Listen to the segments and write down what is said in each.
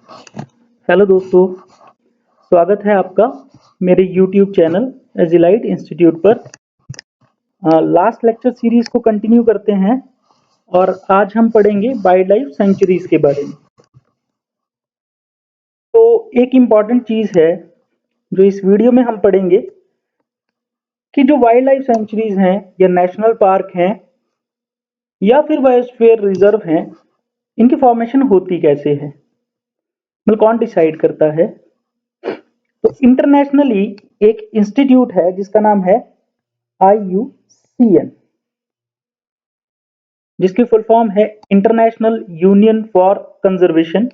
Hello दोस्तों, स्वागत है आपका मेरे यूट्यूब चैनल एजिलाइट इंस्टीट्यूट पर। लास्ट लेक्चर सीरीज को कंटिन्यू करते हैं और आज हम पढ़ेंगे वाइल्ड लाइफ सेंचुरीज के बारे में। तो एक इम्पॉर्टेंट चीज़ है जो इस वीडियो में हम पढ़ेंगे कि जो वाइल्ड लाइफ सेंचुरीज हैं या नेशनल पार्क हैं या फिर बायोस्फीयर रिजर्व हैं, इनकी फॉर्मेशन होती कैसे है, मतलब कौन डिसाइड करता है। तो इंटरनेशनली एक इंस्टीट्यूट है जिसका नाम है IUCN, जिसकी फुल फॉर्म है इंटरनेशनल यूनियन फॉर कंजर्वेशन,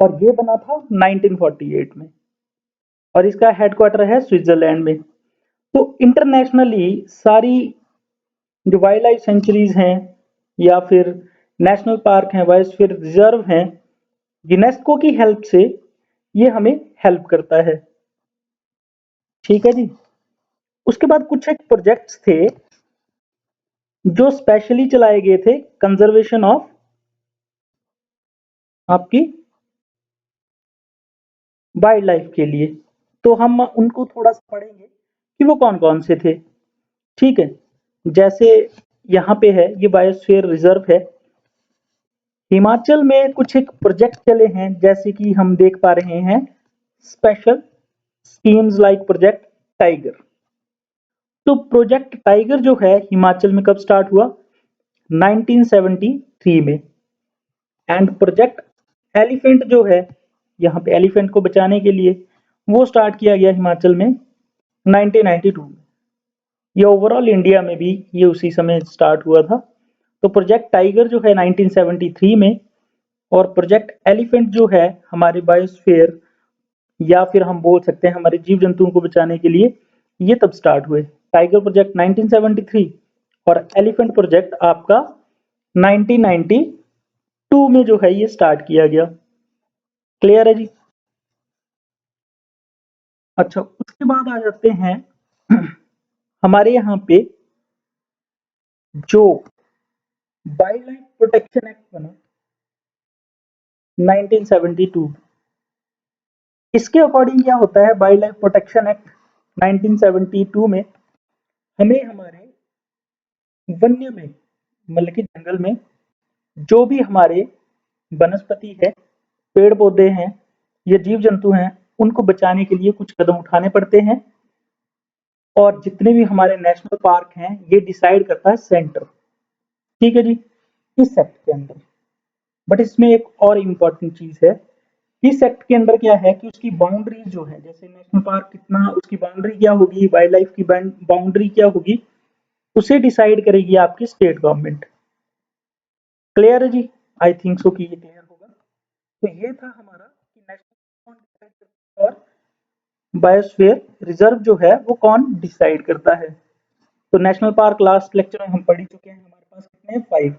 और ये बना था 1948 में और इसका हेडक्वार्टर है स्विट्जरलैंड में। तो इंटरनेशनली सारी जो वाइल्ड लाइफ सेंचुरीज हैं या फिर नेशनल पार्क हैं, बायोस्फीयर रिजर्व हैं, यूनेस्को की हेल्प से ये हमें हेल्प करता है। ठीक है जी। उसके बाद कुछ एक प्रोजेक्ट्स थे जो स्पेशली चलाए गए थे कंजर्वेशन ऑफ आपकी वाइल्ड लाइफ के लिए। तो हम उनको थोड़ा सा पढ़ेंगे कि वो कौन कौन से थे। ठीक है, जैसे यहाँ पे है ये बायोस्फीयर रिजर्व है। हिमाचल में कुछ एक प्रोजेक्ट चले हैं, जैसे कि हम देख पा रहे हैं special schemes like project tiger. तो प्रोजेक्ट टाइगर जो है हिमाचल में कब स्टार्ट हुआ? 1973 में। एंड प्रोजेक्ट एलिफेंट जो है, यहाँ पे एलिफेंट को बचाने के लिए वो स्टार्ट किया गया हिमाचल में 1992 में। ये ओवरऑल इंडिया में भी ये उसी समय स्टार्ट हुआ था। तो प्रोजेक्ट टाइगर जो है 1973 में, और प्रोजेक्ट एलिफेंट जो है हमारे बायोस्फीयर या फिर हम बोल सकते हैं हमारे जीव जंतुओं को बचाने के लिए, ये तब स्टार्ट हुए। टाइगर प्रोजेक्ट 1973 और एलिफेंट प्रोजेक्ट आपका 1992 में जो है ये स्टार्ट किया गया। क्लियर है जी? अच्छा, उसके बाद आ जाते हैं हमारे यहाँ पे जो वाइल्ड लाइफ प्रोटेक्शन एक्ट बना 1972। इसके अकॉर्डिंग क्या होता है, वाइल्ड लाइफ प्रोटेक्शन एक्ट 1972 में हमें हमारे वन्य में, मतलब कि जंगल में जो भी हमारे वनस्पति है, पेड़ पौधे हैं या जीव जंतु हैं, उनको बचाने के लिए कुछ कदम उठाने पड़ते हैं। और जितने भी हमारे नेशनल पार्क हैं ये डिसाइड करता है सेंटर। ठीक है जी, इस एक्ट के अंदर। बट इसमें एक और इम्पोर्टेंट चीज है, इस एक्ट के अंदर क्या है कि उसकी बाउंड्रीज जो है, जैसे नेशनल पार्क कितना, उसकी बाउंड्री क्या होगी, वाइल्ड लाइफ की बाउंड्री क्या होगी, उसे डिसाइड करेगी आपकी स्टेट गवर्नमेंट। क्लियर है जी? आई थिंक सो कि ये क्लियर होगा। तो ये था हमारा कि नेशनल कौन डिसाइड करता है और बायोस्फीयर रिजर्व जो है वो कौन डिसाइड करता है। तो नेशनल पार्क लास्ट लेक्चर में हम पढ़ ही चुके हैं, हमारे पास कितने हैं? 5।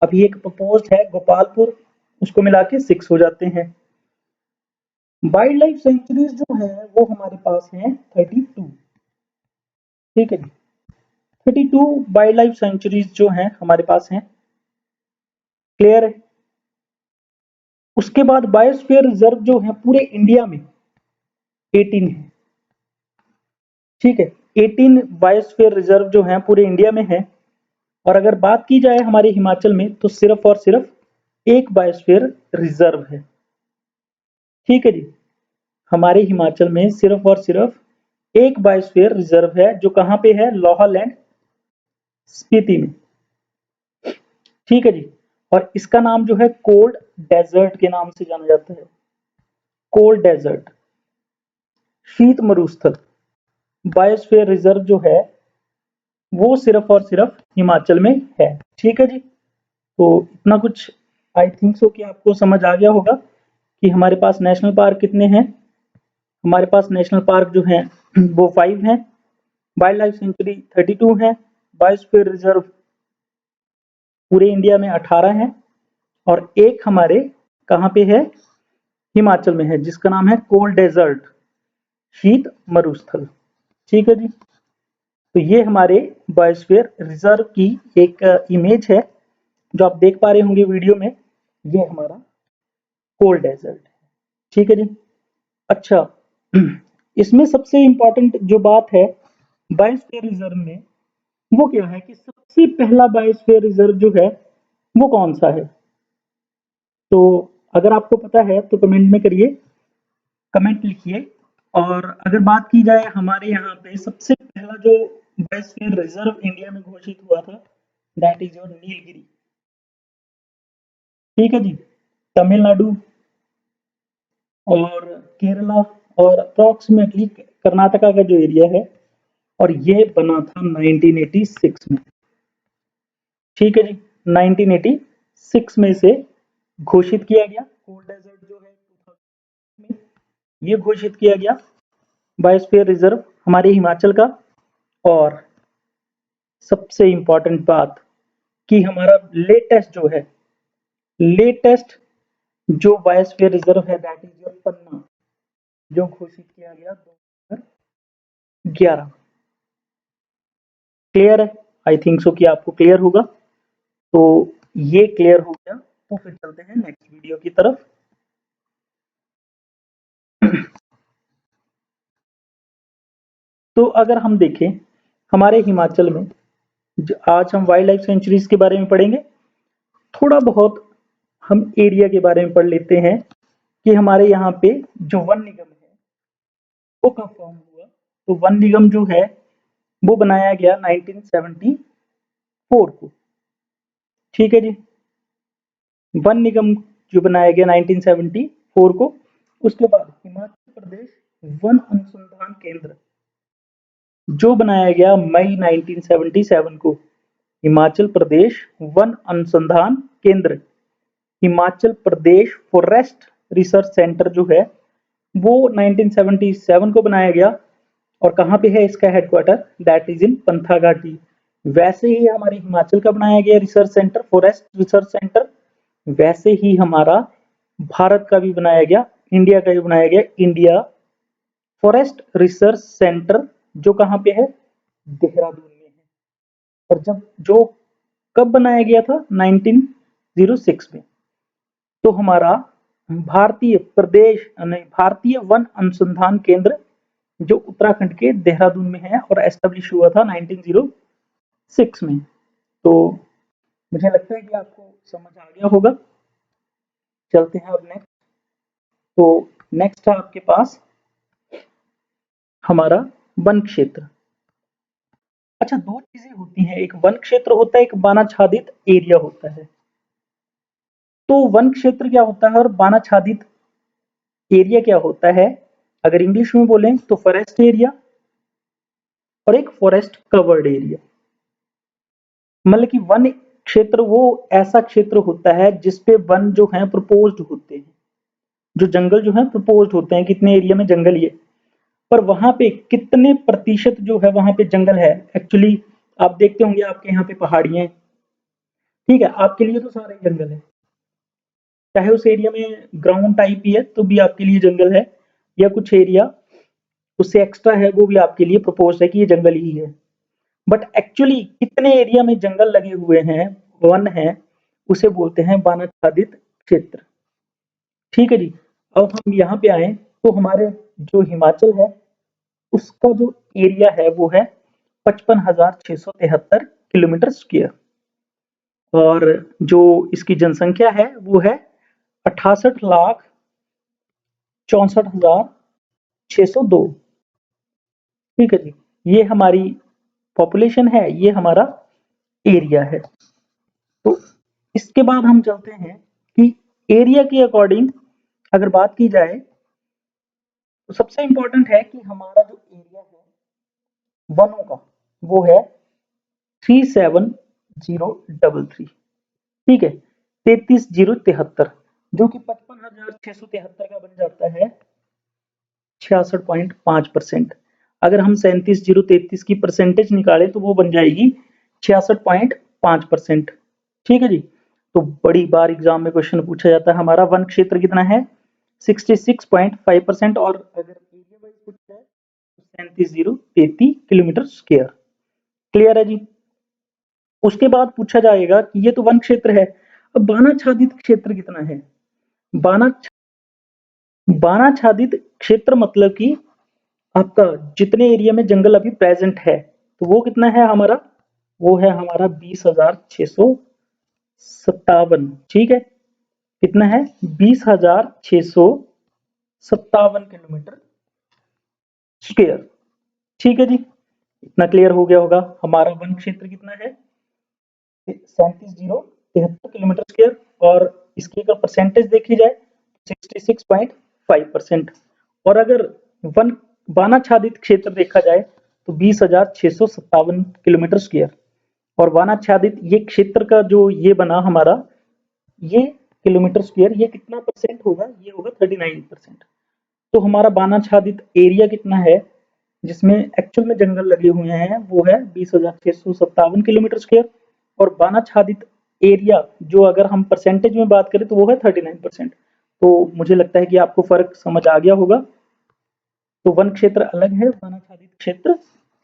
अभी एक प्रपोज्ड है गोपालपुर, उसको मिला के 6 हो जाते हैं। वाइल्ड लाइफ सेंचुरीज जो है वो हमारे पास है 32। ठीक है जी, 32 वाइल्ड लाइफ सेंचुरीज जो है हमारे पास हैं। क्लियर है? उसके बाद बायोस्फीयर रिजर्व जो है पूरे इंडिया में 18 है। ठीक है, 18 बायोस्फीयर रिजर्व जो है पूरे इंडिया में है। और अगर बात की जाए हमारे हिमाचल में तो सिर्फ और सिर्फ एक बायोस्फीयर रिजर्व है। ठीक है जी, हमारे हिमाचल में सिर्फ और सिर्फ एक बायोस्फीयर रिजर्व है, जो कहाँ पे है? लाहौल एंड स्पीति में। ठीक है जी, और इसका नाम जो है कोल्ड डेजर्ट के नाम से जाना जाता है। कोल्ड डेजर्ट, शीत मरुस्थल बायोस्फीयर रिजर्व जो है वो सिर्फ और सिर्फ हिमाचल में है। ठीक है जी, तो इतना कुछ आई थिंक सो कि आपको समझ आ गया होगा कि हमारे पास नेशनल पार्क कितने हैं। हमारे पास नेशनल पार्क जो है वो 5 हैं, वाइल्ड लाइफ सेंचुरी 32 है, बायोस्फीयर रिजर्व पूरे इंडिया में 18 है, और एक हमारे कहाँ पे है? हिमाचल में है, जिसका नाम है कोल्ड डेजर्ट, शीत मरुस्थल। ठीक है जी, तो ये हमारे बायोस्फीयर रिजर्व की एक इमेज है जो आप देख पा रहे होंगे वीडियो में। ये हमारा कोल्ड डेजर्ट। ठीक है जी। अच्छा, इसमें सबसे इम्पोर्टेंट जो बात है बायोस्फीयर रिजर्व में, वो क्या है कि सबसे पहला बायोस्फीयर रिजर्व जो है वो कौन सा है? तो अगर आपको पता है तो कमेंट में करिए, कमेंट लिखिए। और अगर बात की जाए हमारे यहाँ पे सबसे पहला जो बायोस्फीयर रिजर्व इंडिया में घोषित हुआ था, दैट इज योर नीलगिरी। ठीक है जी। तमिलनाडु और केरला और अप्रोक्सीमेटली कर्नाटका का जो एरिया है, और ये बना था 1986 में। ठीक है जी। 1986 में इसे घोषित किया गया। कोल्ड डेजर्ट जो है 2000 में ये घोषित किया गया बायोस्फीयर रिजर्व हमारे हिमाचल का। और सबसे इंपॉर्टेंट बात कि हमारा लेटेस्ट जो है, लेटेस्ट जो बायोस्फीयर रिजर्व है दैट इज योर पन्ना, जो घोषित किया गया 2011। क्लियर है? आई थिंक सो कि आपको क्लियर होगा। तो ये क्लियर हो गया, तो फिर चलते हैं नेक्स्ट वीडियो की तरफ। तो अगर हम देखें हमारे हिमाचल में, आज हम वाइल्ड लाइफ सेंचुरीज के बारे में पढ़ेंगे। थोड़ा बहुत हम एरिया के बारे में पढ़ लेते हैं कि हमारे यहाँ पे जो वन निगम है वो कब फॉर्म हुआ। तो वन निगम जो है वो बनाया गया 1974 को। ठीक है जी। वन निगम जो बनाया गया 1974 को। उसके बाद हिमाचल प्रदेश वन अनुसंधान केंद्र जो बनाया गया मई 1977 को। हिमाचल प्रदेश वन अनुसंधान केंद्र, Himachal Pradesh forest research centre जो है वो 1977 को बनाया गया। और कहाँ पे है इसका headquarter? That is in Panthaghati. वैसे ही हमारे हिमाचल का बनाया गया research centre, forest research centre, वैसे ही हमारा भारत का भी बनाया गया, इंडिया का भी बनाया गया, इंडिया फॉरेस्ट रिसर्च सेंटर, जो कहाँ पे है? देहरादून में है। और जब जो कब बनाया गया था? 1906 में। तो हमारा भारतीय प्रदेश नहीं, भारतीय वन अनुसंधान केंद्र जो उत्तराखंड के देहरादून में है और एस्टेब्लिश हुआ था 1906 में। तो मुझे लगता है कि आपको समझ आ गया होगा। चलते हैं अब नेक्स्ट। तो नेक्स्ट है आपके पास हमारा वन क्षेत्र। अच्छा, दो चीजें होती हैं, एक वन क्षेत्र होता है, एक बानाच्छादित एरिया होता है। तो वन क्षेत्र क्या होता है और बानाच्छादित एरिया क्या होता है? अगर इंग्लिश में बोलें तो फॉरेस्ट एरिया और एक फॉरेस्ट कवर्ड एरिया। मतलब कि वन क्षेत्र वो ऐसा क्षेत्र होता है जिसपे वन जो है प्रपोज्ड होते हैं, जो जंगल जो है प्रपोज्ड होते हैं, कितने एरिया में जंगल ये, पर वहां पे कितने प्रतिशत जो है वहां पे जंगल है। एक्चुअली आप देखते होंगे आपके यहाँ पे पहाड़ियां हैं, ठीक है, आपके लिए तो सारे जंगल है, चाहे उस एरिया में ग्राउंड टाइप ही है तो भी आपके लिए जंगल है, या कुछ एरिया उससे एक्स्ट्रा है वो भी आपके लिए प्रपोज है कि ये जंगल ही है। बट एक्चुअली कितने एरिया में जंगल लगे हुए हैं, वन है, उसे बोलते हैं वनाच्छादित क्षेत्र। ठीक है जी। अब हम यहाँ पे आए तो हमारे जो हिमाचल है उसका जो एरिया है वो है 55,673 किलोमीटर स्क्वायर। और जो इसकी जनसंख्या है वो है 68,64,602। ठीक है जी। ये हमारी पॉपुलेशन है, ये हमारा एरिया है। तो इसके बाद हम चलते हैं कि एरिया के अकॉर्डिंग अगर बात की जाए तो सबसे इंपॉर्टेंट है कि हमारा जो एरिया है वनों का वो है 37033। ठीक है, 33,073, जो कि 55,673 का बन जाता है 66.5%। अगर हम 37,033 की परसेंटेज निकालें तो वो बन जाएगी 66.5%। ठीक है जी। तो बड़ी बार एग्जाम में क्वेश्चन पूछा जाता है हमारा वन क्षेत्र कितना है, 66.5%। और अगर एरिया वाइज पूछा है तो 37,033 किलोमीटर स्क्वायर। क्लियर है जी। उसके बाद पूछा जाएगा कि ये तो वन क्षेत्र है, अब बानाच्छादित क्षेत्र कितना है। बाना बानाच्छादित क्षेत्र मतलब कि आपका जितने एरिया में जंगल अभी प्रेजेंट है, तो वो कितना है हमारा? वो है हमारा 20,657। ठीक है, कितना है? 20,657 किलोमीटर स्क्वायर। ठीक है जी, इतना क्लियर हो गया होगा। हमारा वन क्षेत्र कितना है? 37,073 किलोमीटर स्क्वायर, और इसकी अगर परसेंटेज देखी जाए 66.5%। और अगर वन वानाच्छादित क्षेत्र देखा जाए तो 20,657 किलोमीटर स्क्वायर। और वानाच्छादित ये क्षेत्र का जो ये बना हमारा, ये किलोमीटर स्क्वायर, ये कितना परसेंट होगा? ये होगा 39%। तो हमारा वानाच्छादित एरिया कितना है जिसमें एक्चुअल में जंगल लगे हुए हैं, वो है 20,657 किलोमीटर स्क्वायर। और वानाच्छादित एरिया जो अगर हम परसेंटेज में बात करें तो वो है 39%। तो मुझे लगता है कि आपको फर्क समझ आ गया होगा। तो वन क्षेत्र अलग है, वानाच्छादित क्षेत्र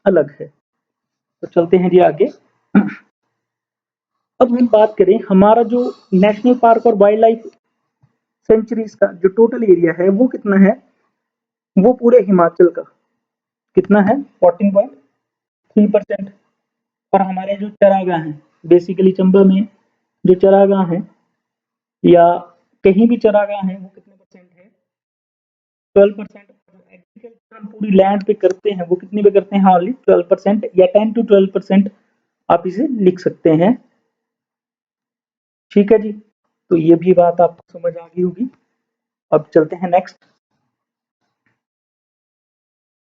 अलग है। तो चलते हैं जी आगे। अब हम बात करें हमारा जो नेशनल पार्क और वाइल्ड लाइफ सेंचुरीज का जो टोटल एरिया है वो कितना है? वो पूरे हिमाचल का कितना है? 14.3%। और हमारे जो चरागाह हैं, बेसिकली चंबा में जो चरागाह हैं या कहीं भी चरागाह हैं, वो कितने परसेंट है? 12%। एग्रीकल्चर हम पूरी लैंड पे करते हैं, वो कितने पे करते हैं? हार्डली 12%, या 10 to 12% आप इसे लिख सकते हैं। ठीक है जी, तो ये भी बात आपको समझ आ गई होगी। अब चलते हैं नेक्स्ट।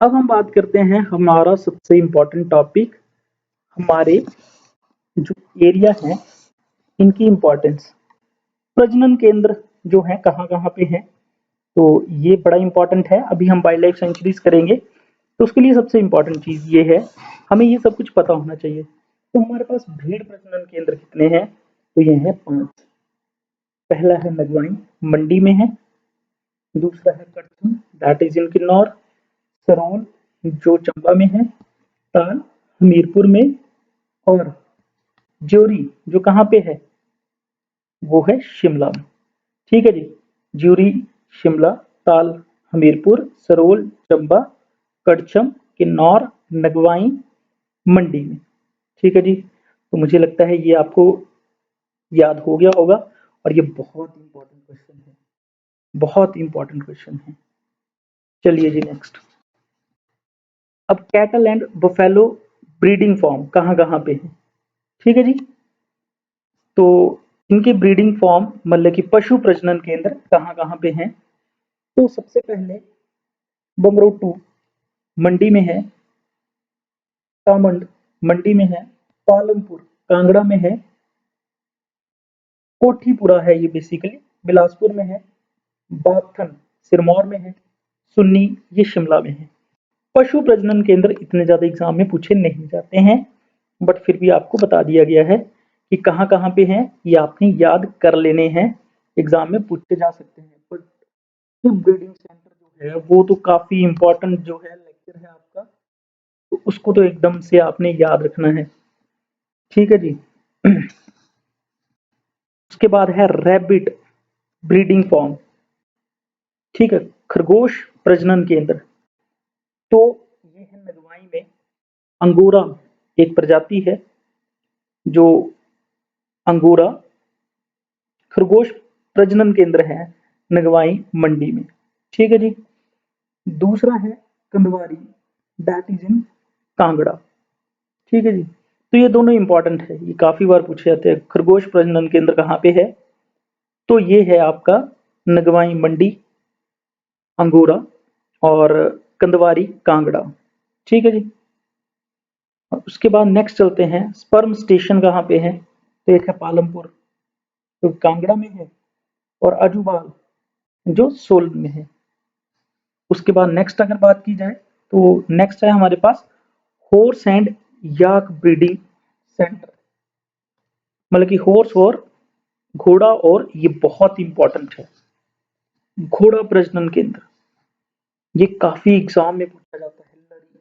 अब हम बात करते हैं हमारा सबसे इम्पोर्टेंट टॉपिक, हमारे जो एरिया हैं इनकी इम्पोर्टेंस। प्रजनन केंद्र जो है कहाँ कहाँ पे हैं, तो ये बड़ा इंपॉर्टेंट है। अभी हम वाइल्ड लाइफ सेंचुरीज करेंगे, तो उसके लिए सबसे इम्पोर्टेंट चीज ये है, हमें ये सब कुछ पता होना चाहिए। तो हमारे पास भेड़ प्रजनन केंद्र कितने हैं? तो ये है 5। पहला है नगवाई, मंडी में है। दूसरा है करथन, that is in Kinnaur. Sarol जो चंबा में है। ताल हमीरपुर में। और ज्योरी जो कहाँ पे है? वो है शिमला में। ठीक है जी, ज्यूरी शिमला, ताल हमीरपुर, सरोल चंबा, कड़छम किन्नौर, नगवाई मंडी में। ठीक है जी, तो मुझे लगता है ये आपको याद हो गया होगा। और ये बहुत इंपॉर्टेंट क्वेश्चन है, बहुत इंपॉर्टेंट क्वेश्चन है। चलिए जी नेक्स्ट। अब cattle and buffalo breeding form कहाँ कहाँ पे है? ठीक है जी, तो इनके ब्रीडिंग फॉर्म मतलब कि पशु प्रजनन केंद्र कहाँ कहाँ पे हैं? तो सबसे पहले बंगरोटू मंडी में है। कामंड मंडी में है। पालमपुर कांगड़ा में है। कोठीपुरा है ये बेसिकली बिलासपुर में है। बाथन सिरमौर में है। सुन्नी ये शिमला में है। पशु प्रजनन केंद्र इतने ज्यादा एग्जाम में पूछे नहीं जाते हैं, बट फिर भी आपको बता दिया गया है कि कहाँ कहाँ पे हैं, ये आपने याद कर लेने हैं, एग्जाम में पूछे जा सकते हैं। बट ब्रीडिंग सेंटर जो है वो तो काफी इंपॉर्टेंट जो है लेक्चर है आपका, तो उसको तो एकदम से आपने याद रखना है। ठीक है जी। उसके बाद है रैबिट ब्रीडिंग फॉर्म। ठीक है, खरगोश प्रजनन केंद्र, तो ये है नगवाई में। अंगोरा एक प्रजाति है जो अंगोरा खरगोश प्रजनन केंद्र है नगवाई मंडी में। ठीक है जी। दूसरा है कंदवारी, दैट इज इन कांगड़ा। ठीक है जी, तो ये दोनों इंपॉर्टेंट है, ये काफी बार पूछे जाते हैं। खरगोश प्रजनन केंद्र कहाँ पे है? तो ये है आपका नगवाई मंडी, अंगूरा और कंदवारी कांगड़ा। ठीक है जी। और उसके बाद नेक्स्ट चलते हैं, स्पर्म स्टेशन कहाँ पे है? तो एक है पालमपुर जो कांगड़ा में है, और अजूबाल जो सोलन में है। उसके बाद नेक्स्ट अगर बात की जाए तो नेक्स्ट है हमारे पास horse and yak breeding centre, मतलब कि हॉर्स और घोड़ा, और ये बहुत इंपॉर्टेंट है घोड़ा प्रजनन केंद्र, ये काफी एग्जाम में पूछा जाता है। लरी,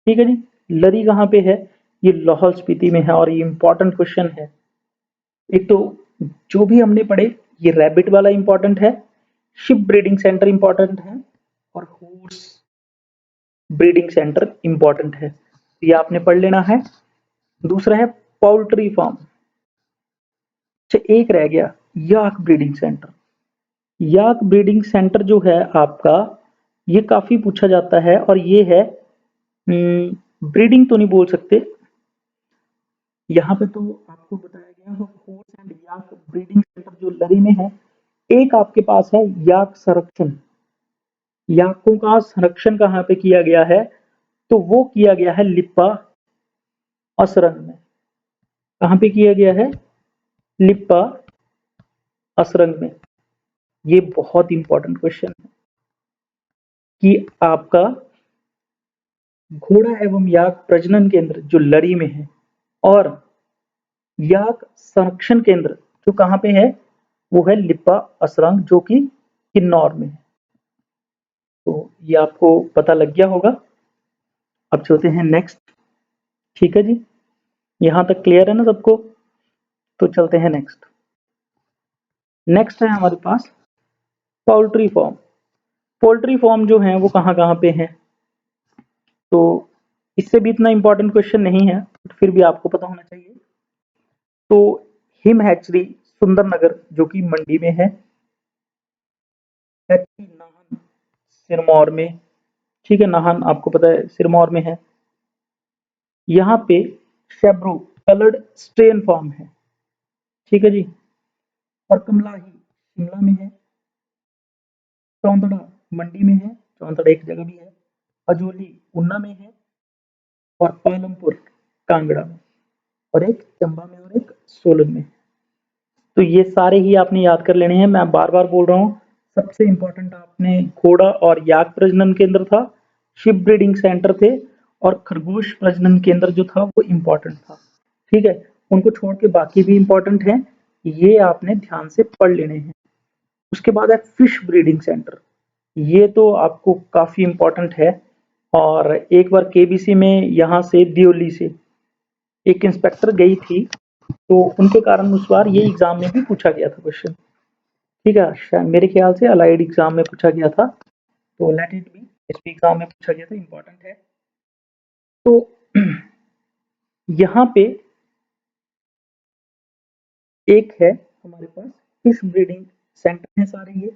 ठीक है जी, लरी कहाँ पे है? ये लाहौल स्पीति में है, और ये इंपॉर्टेंट क्वेश्चन है। एक तो जो भी हमने पढ़े ये रैबिट वाला इंपॉर्टेंट है, शिप ब्रीडिंग सेंटर इंपॉर्टेंट है और हॉर्स ब्रीडिंग सेंटर इंपॉर्टेंट है। ये आपने पढ़ लेना है। दूसरा है पोल्ट्री फार्म। अच्छा, एक रह गया याक ब्रीडिंग सेंटर। याक ब्रीडिंग सेंटर जो है आपका, ये काफी पूछा जाता है और ये है ब्रीडिंग तो नहीं बोल सकते, यहाँ पे तो आपको बताया गया है horse and yak breeding centre जो लरी में है। एक आपके पास है याक संरक्षण। याकों का संरक्षण कहाँ पे किया गया है, तो वो किया गया है लिप्पा असरंग में। कहाँ पे किया गया है, लिप्पा असरंग में। ये बहुत इंपॉर्टेंट क्वेश्चन है कि आपका घोड़ा एवं याक प्रजनन केंद्र जो लरी में है और याक संरक्षण केंद्र जो कहाँ पे है, वो है लिप्पा असरंग जो कि किन्नौर में है। तो ये आपको पता लग गया होगा। अब चलते हैं नेक्स्ट। ठीक है जी, यहाँ तक क्लियर है ना सबको? तो चलते हैं नेक्स्ट। नेक्स्ट है हमारे पास पोल्ट्री फार्म। पोल्ट्री फार्म जो है वो कहाँ कहाँ पे है, तो इससे भी इतना इंपॉर्टेंट क्वेश्चन नहीं है, फिर भी आपको पता होना चाहिए। तो हिम हैचरी सुंदरनगर जो कि मंडी में है, नाहन सिरमौर में। ठीक है, नाहन आपको पता है सिरमौर में है। यहाँ पे शेब्रो कलर्ड स्ट्रेन फार्म है। ठीक है जी, और कमलाही शिमला में है। चौंतड़ा मंडी में है, चौंतड़ा एक जगह भी है। अजोली ऊना में है और पालमपुर कांगड़ा में, और एक चंबा में और एक सोलन में। तो ये सारे ही आपने याद कर लेने हैं। मैं बार बार बोल रहा हूँ, सबसे इंपॉर्टेंट आपने घोड़ा और याक प्रजनन केंद्र था, शिप ब्रीडिंग सेंटर थे, और खरगोश प्रजनन केंद्र जो था वो इंपॉर्टेंट था। ठीक है, उनको छोड़ के बाकी भी इंपॉर्टेंट हैं, ये आपने ध्यान से पढ़ लेने हैं। उसके बाद है फिश ब्रीडिंग सेंटर। ये तो आपको काफी इंपॉर्टेंट है, और एक बार केबीसी में यहाँ से दियोली से एक इंस्पेक्टर गई थी, तो उनके कारण उस बार ये एग्जाम में भी पूछा गया था क्वेश्चन। ठीक है, शायद मेरे ख्याल से अलाइड एग्जाम में पूछा गया था, तो लेट इट बी, इस एग्जाम में पूछा गया था, इंपॉर्टेंट है। तो यहाँ पे एक है हमारे पास फिश ब्रीडिंग सेंटर है सारे ये।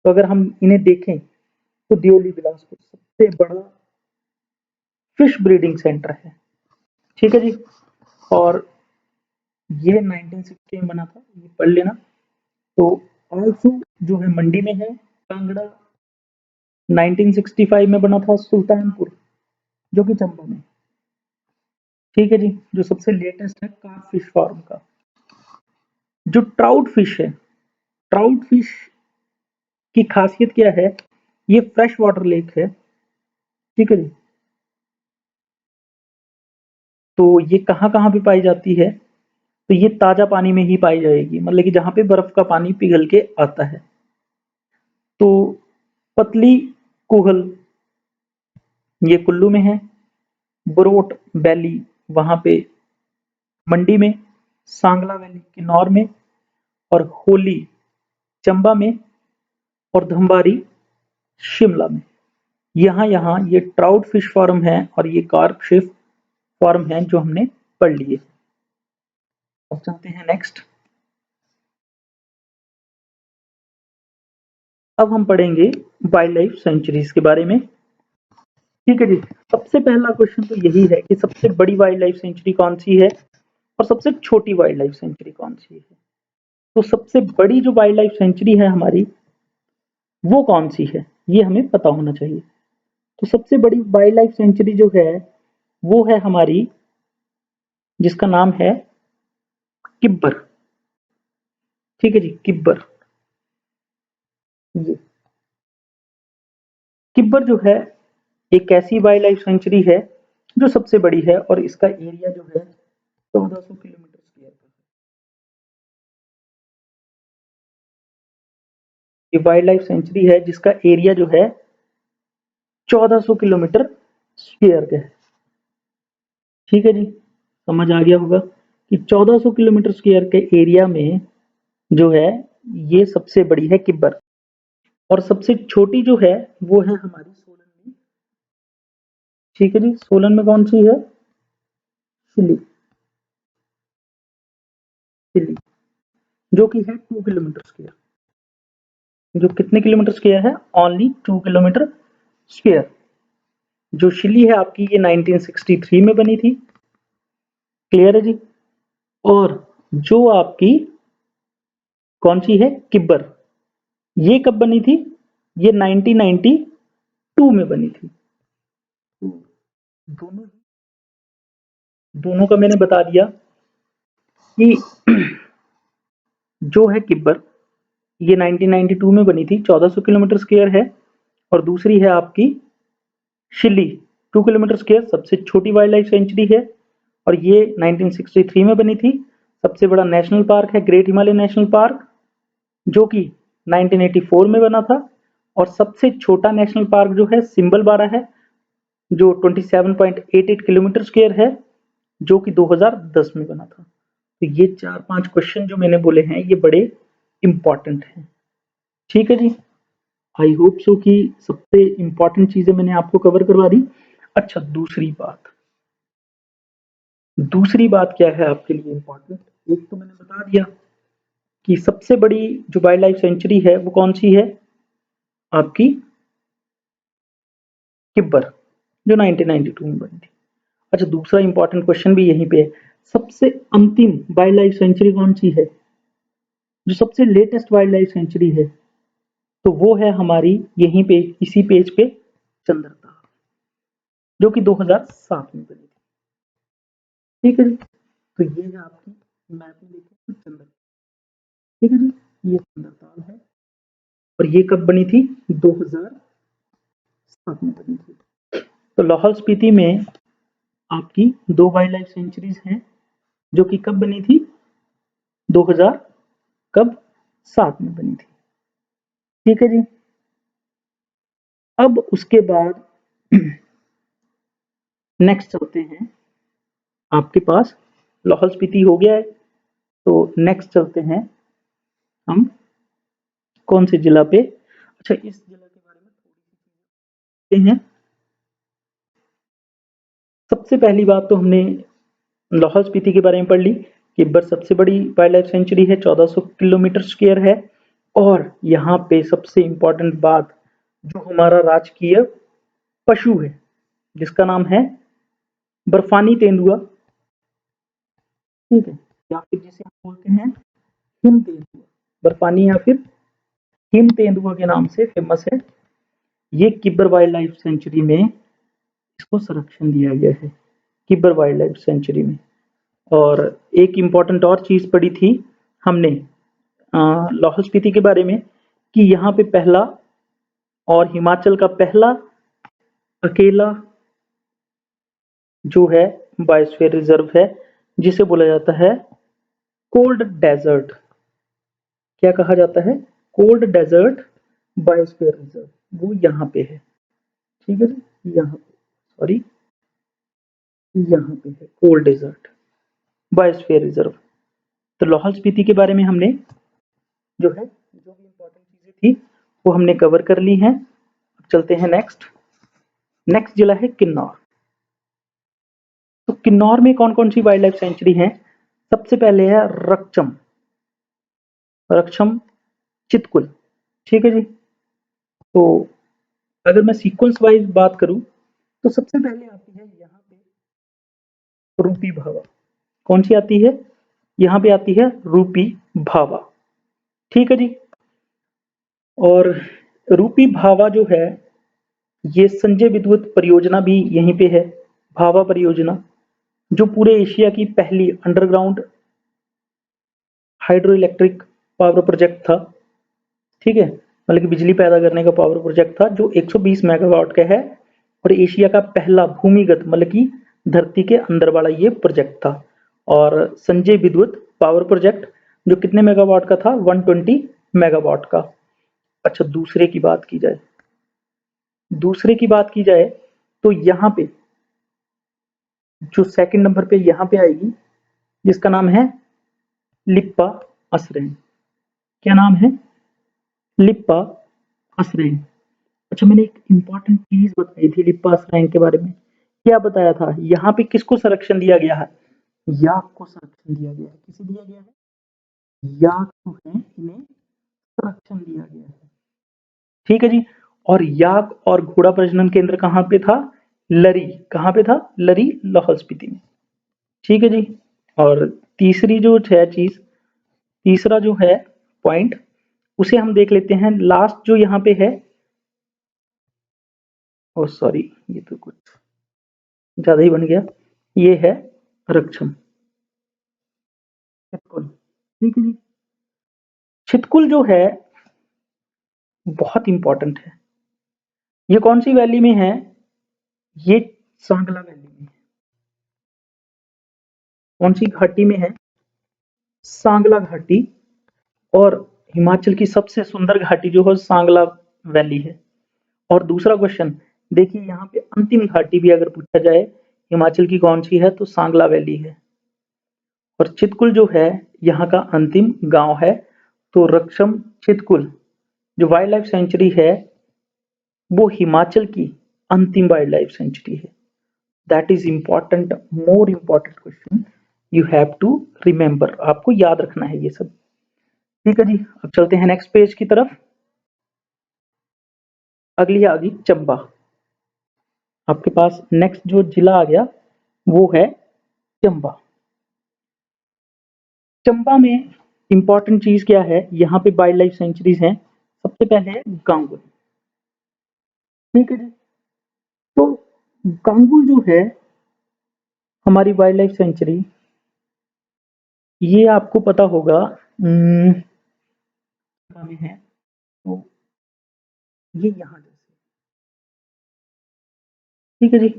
तो अगर हम इन्हें देखें तो दियोली बिलासपुर सबसे बड़ा फिश ब्रीडिंग सेंटर है। ठीक है जी, और ये 1960 में बना था, ये पढ़ लेना। तो आलसू जो है मंडी में है। कांगड़ा 1965 में बना था। सुल्तानपुर जो कि चंबा में। ठीक है जी, जो सबसे लेटेस्ट है कार्प फिश फार्म का। जो ट्राउट फिश है, ट्राउट फिश की खासियत क्या है, ये फ्रेश वाटर लेक है। ठीक है जी, तो ये कहाँ कहाँ पे पाई जाती है, तो ये ताजा पानी में ही पाई जाएगी, मतलब कि जहाँ पे बर्फ का पानी पिघल के आता है। तो पतली कुहल ये कुल्लू में है। बरोट वैली वहां पे मंडी में। सांगला वैली किन्नौर में, और होली चंबा में, और धंबारी शिमला में। यहाँ यहाँ ये ट्राउट फिश फार्म है और ये कार्प फिश फार्म है जो हमने पढ़ लिए। अब चलते हैं नेक्स्ट। अब हम पढ़ेंगे वाइल्ड लाइफ सेंचुरीज के बारे में। ठीक है जी, सबसे पहला क्वेश्चन तो यही है कि सबसे बड़ी वाइल्ड लाइफ सेंचुरी कौन सी है और सबसे छोटी वाइल्ड लाइफ सेंचुरी कौन सी है। तो सबसे बड़ी जो वाइल्ड लाइफ सेंचुरी है हमारी, वो कौन सी है, ये हमें पता होना चाहिए। तो सबसे बड़ी वाइल्ड लाइफ सेंचुरी जो है वो है हमारी, जिसका नाम है किब्बर। ठीक है जी, किब्बर। ये किब्बर जो है एक ऐसी वाइल्ड लाइफ सेंचुरी है जो सबसे बड़ी है, और इसका एरिया जो है 1400 किलोमीटर स्क्वायर का है। ये वाइल्ड लाइफ सेंचुरी है जिसका एरिया जो है 1400 किलोमीटर स्क्वायर का है। ठीक है जी, समझ आ गया होगा कि 1400 किलोमीटर स्क्वायर के एरिया में जो है ये सबसे बड़ी है किब्बर, और सबसे छोटी जो है वो है हमारी सोलन में। ठीक है जी, सोलन में कौन सी है? शिल्ली, शिल्ली, जो कि है 2 किलोमीटर स्क्वायर। जो कितने किलोमीटर स्क्वायर है? Only 2 kilometre square. जो शिल्ली है आपकी, ये 1963 में बनी थी। क्लियर है जी? और जो आपकी कौन सी है? किब्बर, ये कब बनी थी? ये 1992 में बनी थी। तो दोनों दोनों का मैंने बता दिया कि जो है किब्बर, ये 1992 में बनी थी, 1400 किलोमीटर स्क्वायर है। और दूसरी है आपकी शिल्ली, 2 किलोमीटर स्क्वायर, सबसे छोटी वाइल्ड लाइफ सेंचुरी है, और ये 1963 में बनी थी। सबसे बड़ा नेशनल पार्क है ग्रेट हिमालय नेशनल पार्क, जो कि 1984 में बना था। और सबसे छोटा नेशनल पार्क जो है सिम्बलबारा है, जो 27.88 किलोमीटर स्क्वायर है, जो कि 2010 में बना था। तो ये 4-5 क्वेश्चन जो मैंने बोले हैं ये बड़े इंपॉर्टेंट हैं। ठीक है जी, आई होप सो कि सबसे इंपॉर्टेंट चीजें मैंने आपको कवर करवा दी। अच्छा, दूसरी बात क्या है आपके लिए इंपॉर्टेंट? एक तो मैंने बता दिया कि सबसे बड़ी जो वाइल्ड लाइफ सेंचुरी है वो कौन सी है? आपकी किब्बर, जो 1992 में बनी थी। अच्छा, दूसरा इंपॉर्टेंट क्वेश्चन भी यहीं पे है, सबसे अंतिम वाइल्ड लाइफ सेंचुरी कौन सी है? जो सबसे लेटेस्ट वाइल्ड लाइफ सेंचुरी है, तो वो है हमारी यहीं पे इसी पेज पे चंद्रता, जो कि 2007 में बनी थी। ठीक है जी, तो ये है आपकी मैप में देखिए चंद्रता। ठीक है जी, ये चंद्रताल है, और ये कब बनी थी? 2007 में बनी थी। तो लाहौल स्पीति में आपकी 2 वाइल्ड लाइफ सेंचुरीज हैं, जो कि कब बनी थी? 2000 कब? 7 में बनी थी। ठीक है जी, अब उसके बाद नेक्स्ट चलते हैं आपके पास, लाहौल स्पीति हो गया है, तो नेक्स्ट चलते हैं हम कौन से जिला पे? अच्छा, इस जिला के बारे में थोड़ी सी हैं। सबसे पहली बात तो हमने लाहौल स्पीति के बारे में पढ़ ली कि बर सबसे बड़ी वाइल्ड लाइफ सेंचुरी है, 1400 किलोमीटर स्क्वायर है। और यहाँ पे सबसे इंपॉर्टेंट बात, जो हमारा राजकीय पशु है जिसका नाम है बर्फानी तेंदुआ, ठीक है, या फिर जिसे हम बोलते हैं हिम तेंदुआ, बर्फानी या फिर हिम तेंदुआ के नाम से फेमस है। ये किब्बर वाइल्ड लाइफ सेंचुरी में इसको संरक्षण दिया गया है, किब्बर वाइल्ड लाइफ सेंचुरी में। और एक इम्पॉर्टेंट और चीज पढ़ी थी हमने लाहौल स्पीति के बारे में, कि यहाँ पे पहला और हिमाचल का पहला अकेला जो है बायोस्फीयर रिजर्व है, जिसे बोला जाता है कोल्ड डेजर्ट। क्या कहा जाता है? कोल्ड डेजर्ट बायोस्फीयर रिजर्व, वो यहाँ पे है। ठीक है जी, यहाँ पे, सॉरी, यहाँ पे है कोल्ड डेजर्ट बायोस्फीयर रिजर्व। तो लाहौल स्पीति के बारे में हमने जो है जो भी इम्पोर्टेंट चीजें थी वो हमने कवर कर ली हैं। अब चलते हैं नेक्स्ट जिला है किन्नौर। तो किन्नौर में कौन कौन सी वाइल्ड लाइफ सेंचुरी है? सबसे पहले है रक्षम, रक्षम चितकुल। ठीक है जी, तो अगर मैं सीक्वेंस वाइज बात करूं तो सबसे पहले आती है यहाँ पे रूपी भावा। कौन सी आती है? यहाँ पे आती है रूपी भावा। ठीक है जी, और रूपी भावा जो है ये संजय विद्युत परियोजना भी यहीं पे है, भावा परियोजना, जो पूरे एशिया की पहली underground hydro electric power project था। ठीक है, मतलब कि बिजली पैदा करने का पावर प्रोजेक्ट था, जो 120 मेगावाट का है, और एशिया का पहला भूमिगत मतलब कि धरती के अंदर वाला ये प्रोजेक्ट था। और संजय विद्युत पावर प्रोजेक्ट जो कितने मेगावाट का था? 120 मेगावाट का। अच्छा, दूसरे की बात की जाए तो यहाँ पे जो सेकंड नंबर पे यहाँ पे आएगी, जिसका नाम है लिप्पा असरेन। क्या नाम है? लिप्पा असरैंग। अच्छा, मैंने एक इंपॉर्टेंट चीज बताई थी लिप्पा असरैंग के बारे में। क्या बताया था? यहाँ पे किसको संरक्षण दिया गया है? याक को संरक्षण दिया गया है। किसे दिया गया है? याक जो है इन्हें संरक्षण दिया गया है। ठीक है जी। और याक और घोड़ा प्रजनन केंद्र कहाँ पे था? लरी। कहाँ पे था? लरी, लाहौल स्पीति में। ठीक है जी। और तीसरी जो है चीज, तीसरा जो है पॉइंट, उसे हम देख लेते हैं। लास्ट जो यहाँ पे है, ओ सॉरी, ये तो कुछ ज्यादा ही बन गया। ये है रक्षम छितकुल। ठीक है जी। छितकुल जो है बहुत इंपॉर्टेंट है। ये कौन सी वैली में है? ये सांगला वैली में। कौन सी घाटी में है? सांगला घाटी। और हिमाचल की सबसे सुंदर घाटी जो है सांगला वैली है। और दूसरा क्वेश्चन देखिए, यहाँ पे अंतिम घाटी भी अगर पूछा जाए हिमाचल की कौन सी है, तो सांगला वैली है। और चितकुल जो है यहाँ का अंतिम गांव है। तो रक्षम चितकुल जो वाइल्ड लाइफ सेंचुरी है वो हिमाचल की अंतिम वाइल्ड लाइफ सेंचुरी है। That is important, more important question you have to remember. आपको याद रखना है ये सब। ठीक है जी। अब चलते हैं नेक्स्ट पेज की तरफ। अगली आ गई चंबा। आपके पास नेक्स्ट जो जिला आ गया वो है चंबा। चंबा में इंपॉर्टेंट चीज क्या है? यहाँ पे वाइल्ड लाइफ सेंचुरीज हैं। सबसे पहले है गांगुल। ठीक है जी। तो गांगुल जो है हमारी वाइल्ड लाइफ सेंचुरी, ये आपको पता होगा में है। तो ये यहाँ जैसे। ठीक है जी।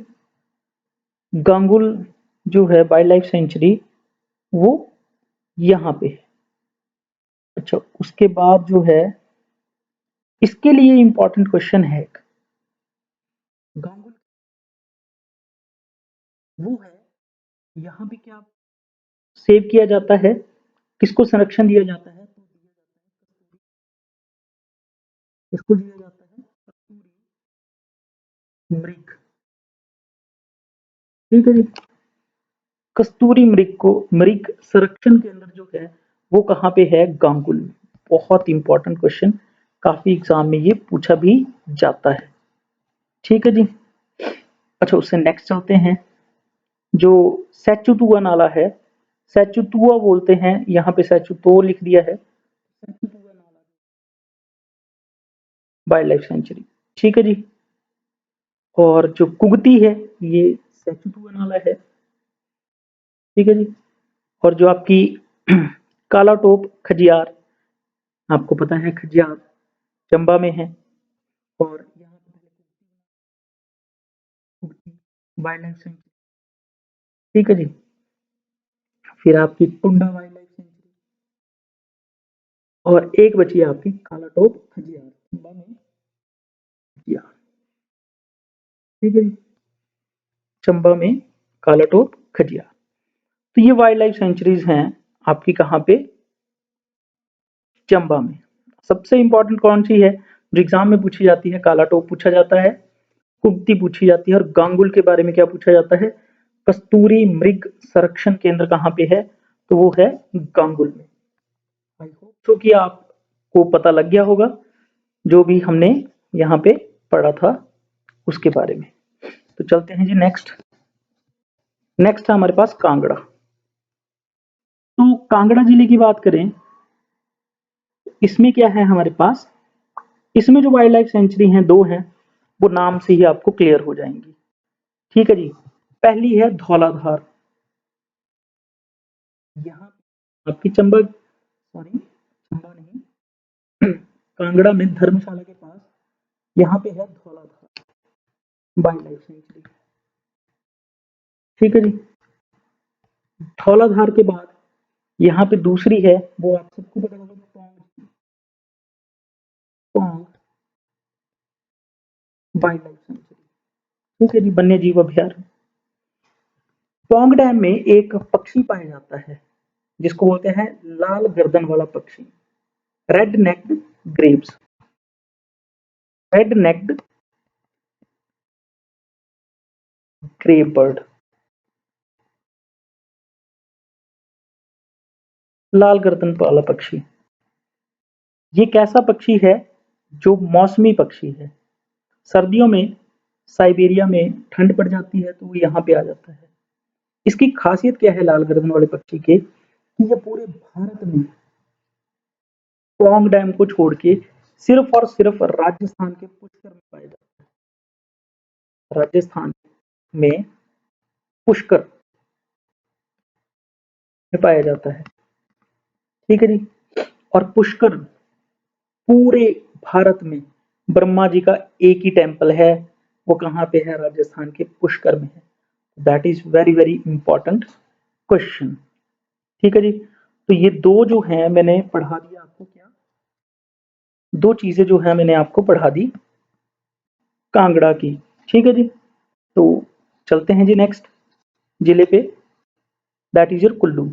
गांगुल जो है वाइल्ड लाइफ सेंचुरी वो यहाँ पे है। अच्छा, उसके बाद जो है इसके लिए इंपॉर्टेंट क्वेश्चन है एक। गांगुल वो है, यहाँ पे क्या सेव किया जाता है? किसको संरक्षण दिया जाता है? तो दिया जाता है इसको दिया जाता है कस्तूरी मृग। ठीक है जी। कस्तूरी मृग को, मृग संरक्षण केंद्र जो है वो कहाँ पे है? गांगुल में। बहुत इंपॉर्टेंट क्वेश्चन, काफी एग्जाम में ये पूछा भी जाता है। ठीक है जी। अच्छा, उससे नेक्स्ट चलते हैं। जो सेचुतुआ नाला है, सेचुतुआ बोलते हैं, यहाँ पे सेचुतो लिख दिया है। सेचुतुआ नाला वाइल्ड लाइफ सेंचुरी। ठीक है जी। और जो कुगती है ये सेचुतुआ नाला है। ठीक है जी। और जो आपकी काला टोप खजियार, आपको पता है खजियार चंबा में है। और यहाँ पे वाइल्ड लाइफ सेंचुरी। ठीक है जी। फिर आपकी टुंडा वाइल्ड लाइफ सेंचुरी। और एक बची है आपकी काला टोप खजियार चंबा में। खजियार। ठीक है जी। चंबा में काला टोप खजियार। तो ये वाइल्ड लाइफ सेंचुरीज हैं आपकी कहाँ पे? चंबा में। सबसे इंपॉर्टेंट कौन सी है जो एग्जाम में पूछी जाती है? काला टोप पूछा जाता है, कुगती पूछी जाती है, और गांगुल के बारे में क्या पूछा जाता है? कस्तूरी मृग संरक्षण केंद्र कहाँ पे है? तो वो है गांगुल में। आई होप सो कि आपको पता लग गया होगा जो भी हमने यहाँ पे पढ़ा था उसके बारे में। तो चलते हैं जी नेक्स्ट। नेक्स्ट है हमारे पास कांगड़ा। तो कांगड़ा जिले की बात करें, इसमें क्या है हमारे पास? इसमें जो वाइल्ड लाइफ सेंचुरी हैं दो हैं, वो नाम से ही आपको क्लियर हो जाएंगी। ठीक है जी। पहली है धौलाधार। यहाँ आपकी चंबा, सॉरी चंबा नहीं, कांगड़ा में धर्मशाला के पास यहाँ पे है धौलाधार वाइल्ड लाइफ सेंचुरी। ठीक है जी। धौलाधार के बाद यहाँ पे दूसरी है, वो आप सबको पता होगा, Pong. Pong wild life sanctuary. ठीक है जी, वन्य जीव अभ्यारण्य। पौंग डैम में एक पक्षी पाया जाता है जिसको बोलते हैं लाल गर्दन वाला पक्षी। Red necked grebes, red necked grebe bird, लाल गर्दन वाला पक्षी। ये कैसा पक्षी है? जो मौसमी पक्षी है। सर्दियों में साइबेरिया में ठंड पड़ जाती है तो वो यहाँ पे आ जाता है। इसकी खासियत क्या है लाल गर्दन वाले पक्षी के, कि ये पूरे भारत में पौंग डैम को छोड़ के सिर्फ और सिर्फ राजस्थान के पुष्कर में पाया जाता है। राजस्थान में पुष्कर में पाया जाता है। ठीक है जी। और पुष्कर पूरे भारत में ब्रह्मा जी का एक ही टेम्पल है, वो कहाँ पे है? राजस्थान के पुष्कर में है। That is very very important question. ठीक है जी। तो ये दो जो है मैंने पढ़ा दिया आपको, क्या दो चीजें जो है मैंने आपको पढ़ा दी कांगड़ा की। ठीक है जी। तो चलते हैं जी नेक्स्ट जिले पे, दैट इज योर कुल्लू।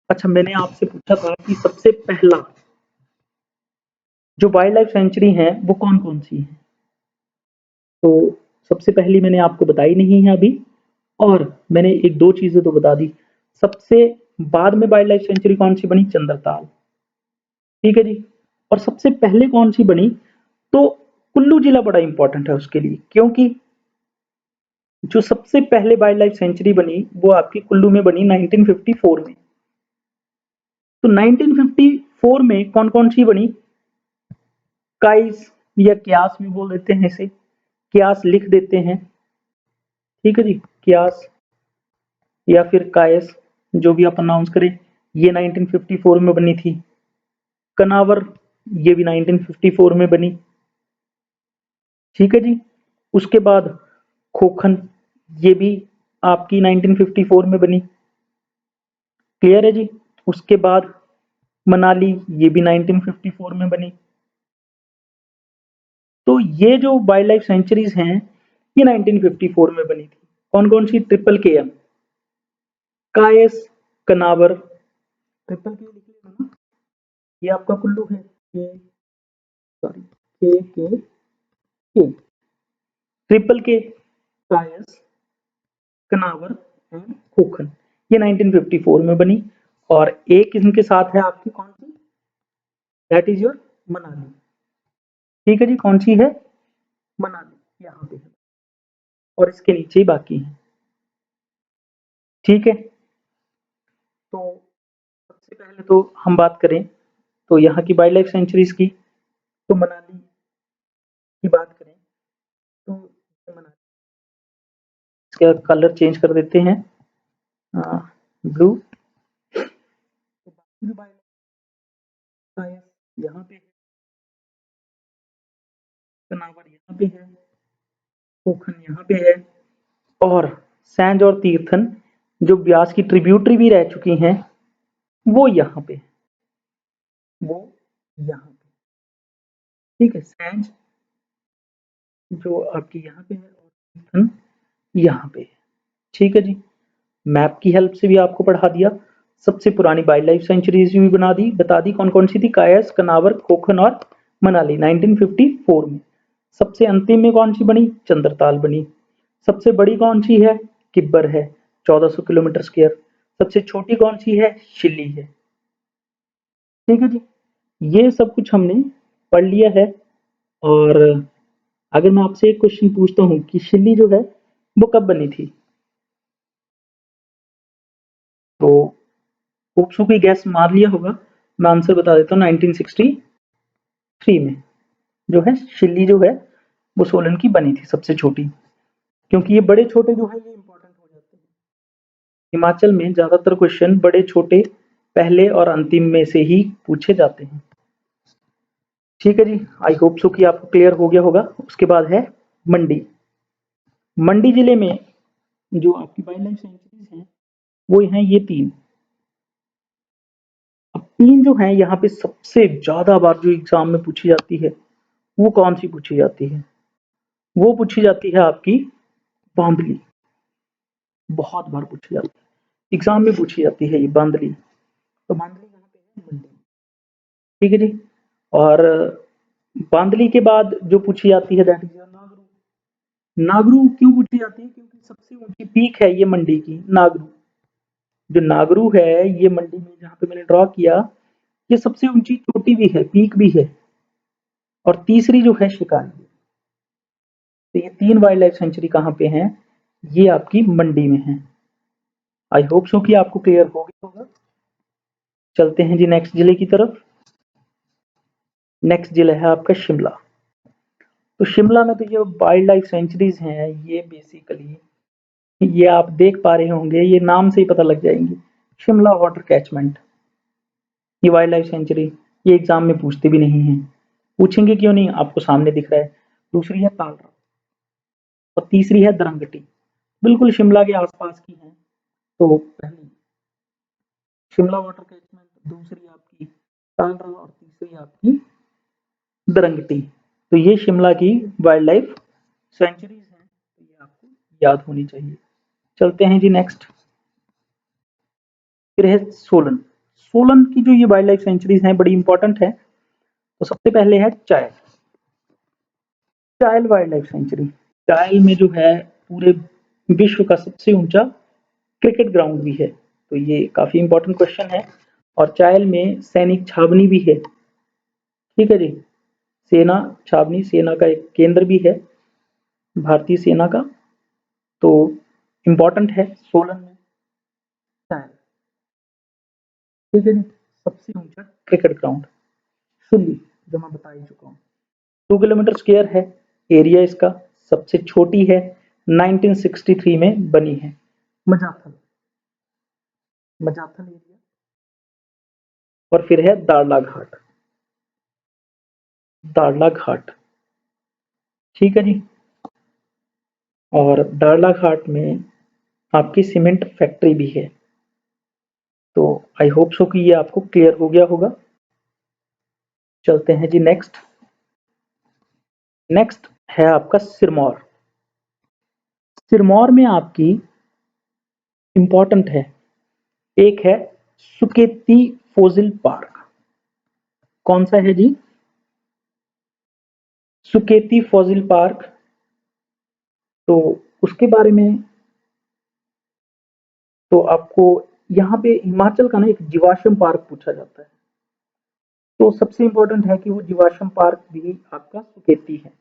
अच्छा, मैंने आपसे पूछा था कि सबसे पहला जो वाइल्ड लाइफ सेंचुरी है वो कौन कौन सी है, तो सबसे पहली मैंने आपको बताई नहीं है अभी, और मैंने एक दो चीजें तो बता दी। सबसे बाद में वाइल्ड लाइफ सेंचुरी कौन सी बनी? चंद्रताल। ठीक है जी। और सबसे पहले कौन सी बनी? तो कुल्लू जिला बड़ा इंपॉर्टेंट है उसके लिए, क्योंकि जो सबसे पहले वाइल्ड लाइफ सेंचुरी बनी वो आपकी कुल्लू में बनी 1954 में। तो 1954 में कौन कौन सी बनी? काइस या क्यास भी बोल देते हैं इसे, क्यास लिख देते हैं। ठीक है जी। क्यास या फिर कायस, जो भी आप अनाउंस करें, ये 1954 में बनी थी। कनावर, ये भी 1954 में बनी। ठीक है जी। उसके बाद खोखन, ये भी आपकी 1954 में बनी। क्लियर है जी। उसके बाद मनाली, ये भी 1954 में बनी। तो ये जो वाइल्ड लाइफ सेंचुरीज हैं ये 1954 में बनी थी। कौन कौन सी? ट्रिपल के एम, कायस, कनावर, ट्रिपल के लिख लेना ना, ये आपका कुल्लू है, के सॉरी के ट्रिपल के, कायस, कनावर एंड खोखन, ये 1954 में बनी। और एक इनके साथ है आपकी कौन सी? That is your Manali. ठीक है जी। कौन सी है? मनाली, यहाँ पे है, और इसके नीचे ही बाकी है। ठीक है। तो सबसे पहले तो हम बात करें तो यहाँ की वाइल्ड लाइफ सेंचुरीज की, तो मनाली की बात करें तो मनाली, इसका कलर चेंज कर देते हैं ब्लू। तो बाकी जो वाइल्ड लाइफ यहाँ पे है, कनावर यहाँ पे है, पोखन यहाँ पे है, और सैंज और तीर्थन जो ब्यास की ट्रिब्यूटरी भी रह चुकी हैं वो यहाँ पे, वो यहाँ पे। ठीक है। सैंज जो आपकी यहाँ पे है और तीर्थन यहाँ पे है। ठीक है जी। मैप की हेल्प से भी आपको पढ़ा दिया। सबसे पुरानी वाइल्ड लाइफ सेंचुरीज भी बता दी कौन कौन सी थी, कायस, कनावर, खोखन और मनाली 1954 में। सबसे अंतिम में कौन सी बनी? चंद्रताल बनी। सबसे बड़ी कौन सी है? किब्बर है, 1400 किलोमीटर स्क्वायर। सबसे छोटी कौन सी है? शिल्ली है। ठीक है जी। ये सब कुछ हमने पढ़ लिया है। और अगर मैं आपसे एक क्वेश्चन पूछता हूँ कि शिल्ली जो है वो कब बनी थी, तो होप्सो की गैस मार लिया होगा। मैं आंसर बता देता हूँ, 1963 में जो है शिल्ली जो है वो सोलन की बनी थी, सबसे छोटी। क्योंकि ये बड़े छोटे जो है ये इंपॉर्टेंट हो जाते हैं। हिमाचल में ज्यादातर क्वेश्चन बड़े छोटे पहले और अंतिम में से ही पूछे जाते हैं। ठीक है जी। आई होप सो कि आपको क्लियर हो गया होगा। उसके बाद है मंडी। मंडी जिले में जो आपकी वाइल्ड लाइफ सेंचुरीज हैं वो हैं ये तीन। अब तीन जो है यहाँ पे सबसे ज्यादा बार जो एग्जाम में पूछी जाती है वो कौन सी पूछी जाती है? वो पूछी जाती है आपकी बांदली। बहुत बार पूछी जाती है, एग्जाम में पूछी जाती है ये बांदली। तो बांदली कहाँ पे है? मंडी। ठीक है जी। और बांदली के बाद जो पूछी जाती है दैट इज नागरू। नागरू क्यों पूछी जाती है? क्योंकि सबसे ऊंची पीक है ये मंडी की, नागरू। जो नागरू है ये मंडी में जहाँ पे मैंने ड्रॉ किया, ये सबसे ऊंची चोटी भी है, पीक भी है। और तीसरी जो है शिकारी। तो ये 3 वाइल्ड लाइफ सेंचुरी कहाँ पे हैं? ये आपकी मंडी में है। आई होप सो कि आपको क्लियर हो गया होगा। चलते हैं जी नेक्स्ट जिले की तरफ। नेक्स्ट जिला है आपका शिमला। तो शिमला में तो ये वाइल्ड लाइफ सेंचुरीज हैं, ये बेसिकली ये आप देख पा रहे होंगे, ये नाम से ही पता लग जाएंगी। शिमला वाटर कैचमेंट, ये वाइल्ड लाइफ सेंचुरी, ये एग्जाम में पूछते भी नहीं है। पूछेंगे क्यों नहीं? आपको सामने दिख रहा है। दूसरी है तालरा और तीसरी है दरंगटी, बिल्कुल शिमला के आसपास की है। तो पहली शिमला वाटर कैचमेंट, दूसरी आपकी तालरा और तीसरी आपकी दरंगटी। तो ये शिमला की वाइल्ड लाइफ सेंचुरीज हैं, तो ये आपको याद होनी चाहिए। चलते हैं जी नेक्स्ट। फिर है सोलन। सोलन की जो ये वाइल्ड लाइफ सेंचुरीज हैं बड़ी इंपॉर्टेंट है। तो सबसे पहले है Chail. Chail wild life sanctuary. Chail में जो है पूरे विश्व का सबसे ऊंचा क्रिकेट ग्राउंड भी है, तो ये काफी इंपॉर्टेंट क्वेश्चन है। और चायल में सैनिक छावनी भी है, ठीक है जी। सेना छावनी, सेना का एक केंद्र भी है भारतीय सेना का। तो इम्पोर्टेंट है सोलन में चायल, ठीक है जी। सबसे ऊंचा क्रिकेट ग्राउंड सुल्ली, जो मैं बता ही चुका हूँ। 2 किलोमीटर स्क्वायर है एरिया इसका। सबसे छोटी है, 1963 में बनी है। मजाथल, मजाथल एरिया। और फिर है दाड़ला घाट, दाड़ला घाट, ठीक है जी। और दाड़ला घाट में आपकी सीमेंट फैक्ट्री भी है। तो आई होप सो कि ये आपको क्लियर हो गया होगा। चलते हैं जी नेक्स्ट। नेक्स्ट है आपका सिरमौर। सिरमौर में आपकी इंपॉर्टेंट है, एक है सुकेती फोसिल पार्क। कौन सा है जी? Suketi fossil park. तो उसके बारे में तो आपको यहाँ पे हिमाचल का ना एक जीवाश्म पार्क पूछा जाता है। तो सबसे इंपॉर्टेंट है कि वो जीवाश्म पार्क भी आपका सुकेती है।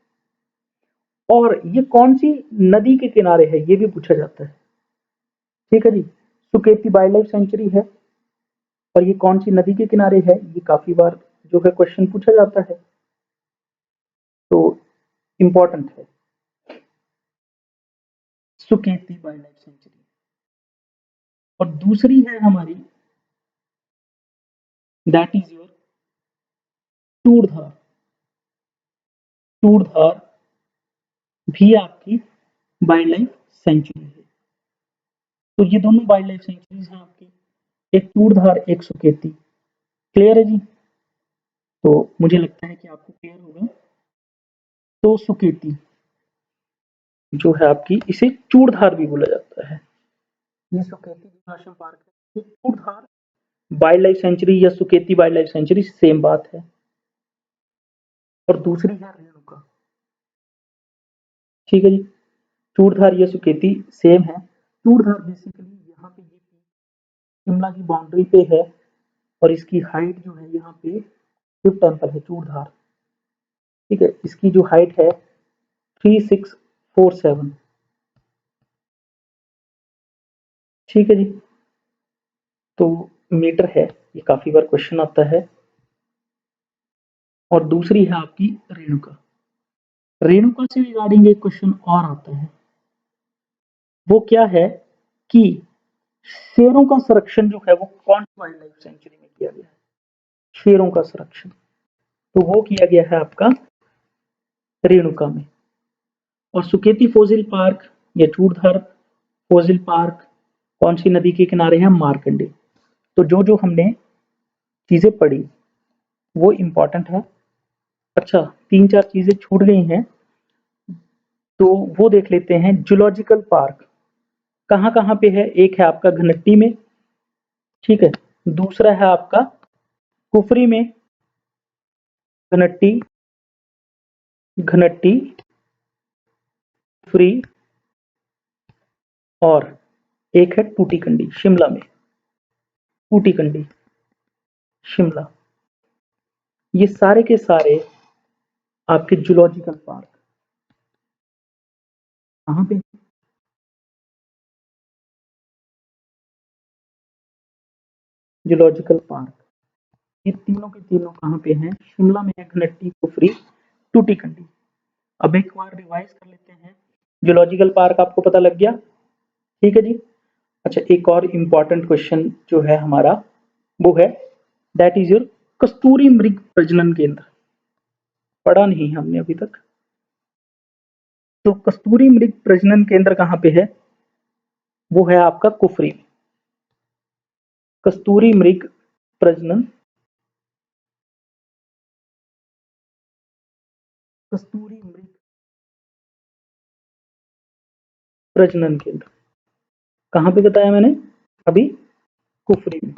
और ये कौन सी नदी के किनारे है ये भी पूछा जाता है, ठीक है जी। सुकेती वाइल्ड लाइफ सेंचुरी है और ये कौन सी नदी के किनारे है, ये काफी बार जो है क्वेश्चन पूछा जाता है, तो इंपॉर्टेंट है सुकेती वाइल्ड लाइफ सेंचुरी। और दूसरी है हमारी that is your Churdhar. Churdhar भी आपकी वाइल्ड लाइफ सेंचुरी है। तो ये दोनों वाइल्ड लाइफ सेंचुरीज हैं आपकी, एक चूड़धार एक सुकेती। क्लियर है जी? तो मुझे लगता है कि आपको क्लियर होगा। तो सुकेती जो है आपकी, इसे चूड़धार भी बोला जाता है। ये सुकेती नेशनल पार्क है। चूड़धार वाइल्ड लाइफ सेंचुरी या Suketi wild life sanctuary same बात है। और दूसरी है रेणुका, ठीक है जी। चूड़धार या सुकेती सेम है। चूड़धार बेसिकली यहाँ पे ये शिमला की बाउंड्री पे है और इसकी हाइट जो है यहाँ पे शिव टेम्पल है चूड़धार, ठीक है। इसकी जो हाइट है 3647, ठीक है जी। तो मीटर है, ये काफी बार क्वेश्चन आता है। और दूसरी है आपकी रेणुका। रेणुका से रिगार्डिंग एक क्वेश्चन और आता है, वो क्या है कि शेरों का संरक्षण जो है वो कौन सी वाइल्ड लाइफ सेंचुरी में किया गया है? शेरों का संरक्षण तो वो किया गया है आपका रेणुका में। और सुकेती फोसिल पार्क या चूड़धार फोसिल पार्क कौन सी नदी के किनारे है? मार्कंडे। तो जो जो हमने चीजें पढ़ी वो इंपॉर्टेंट है। अच्छा, 3-4 चीजें छूट गई हैं, तो वो देख लेते हैं। जूलॉजिकल पार्क कहाँ कहाँ पे है? एक है आपका घनट्टी में, ठीक है। दूसरा है आपका कुफरी में, घनट्टी, घनट्टी, कुफरी और एक है टूटीकंडी शिमला में, टूटीकंडी शिमला। ये सारे के सारे आपके जूलॉजिकल पार्क कहाँ पे? जूलॉजिकल पार्क, ये तीनों के तीनों कहाँ पे हैं? शिमला में है, घनट्टी, कुफरी, टूटीकंडी। अब एक बार रिवाइज कर लेते हैं। जूलॉजिकल पार्क आपको पता लग गया, ठीक है जी। अच्छा, एक और इम्पॉर्टेंट क्वेश्चन जो है हमारा वो है दैट इज योर कस्तूरी मृग प्रजनन केंद्र। पढ़ा नहीं हमने अभी तक। तो कस्तूरी मृग प्रजनन केंद्र कहाँ पे है? वो है आपका कुफरी में। कस्तूरी मृग प्रजनन, कस्तूरी मृग प्रजनन केंद्र कहाँ पे बताया मैंने अभी? कुफरी में।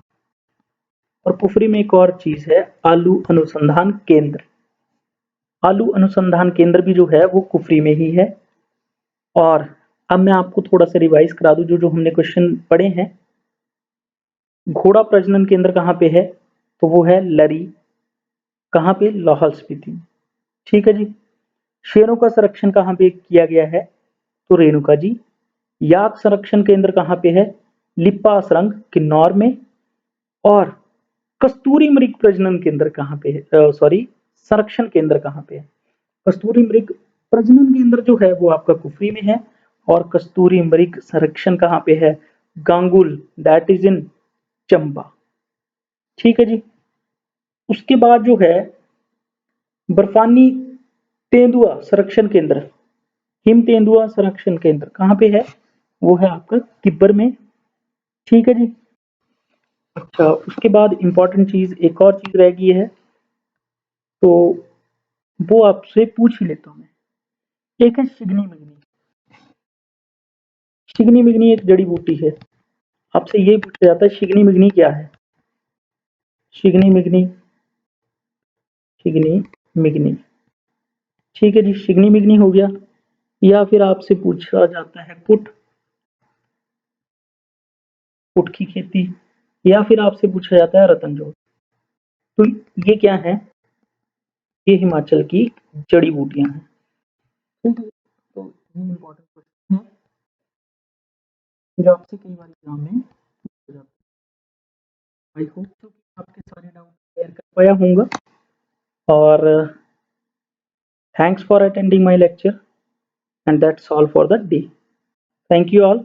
और कुफरी में एक और चीज है, आलू अनुसंधान केंद्र। आलू अनुसंधान केंद्र भी जो है वो कुफरी में ही है। और अब मैं आपको थोड़ा सा रिवाइज करा दूं जो जो हमने क्वेश्चन पढ़े हैं। घोड़ा प्रजनन केंद्र कहाँ पे है? तो वो है लरी, कहाँ पे? लाहौल स्पीति में, ठीक है जी। शेरों का संरक्षण कहाँ पे किया गया है? तो रेणुका जी। याक संरक्षण केंद्र कहाँ पे है? लिप्पा सुरंग किन्नौर में। और कस्तूरी मृग प्रजनन केंद्र कहाँ पे है? सॉरी, संरक्षण केंद्र कहाँ पे है? कस्तूरी मृग प्रजनन केंद्र जो है वो आपका कुफरी में है। और कस्तूरी मृग संरक्षण कहाँ पे है? गांगुल, दैट इज इन चंबा, ठीक है जी। उसके बाद जो है बर्फानी तेंदुआ संरक्षण केंद्र, हिम तेंदुआ संरक्षण केंद्र कहाँ पे है? वो है आपका तिब्बर में, ठीक है जी। अच्छा, उसके बाद इंपॉर्टेंट चीज एक और चीज रह गई है, तो वो आपसे पूछ ही लेता हूँ मैं। एक है शिगनी मिगनी। शिगनी मिगनी एक जड़ी बूटी है। आपसे यही पूछा जाता है शिगनी मिगनी क्या है? शिगनी मिगनी, शिगनी मिगनी, ठीक है जी। शिगनी मिगनी हो गया। या फिर आपसे पूछा जाता है कुट, कुट की खेती। या फिर आपसे पूछा जाता है रतनजोड़। तो ये क्या है? ये हिमाचल की जड़ी बूटियां हैं, ठीक है। तो ये इम्पोर्टेंट क्वेश्चन है जो आपसे कई बार एग्जाम में पूछा जाता है। आई होप कि आपके सारे डाउट क्लियर कर पाया होऊंगा। और thanks for attending my lecture and that's all for the day. Thank you all.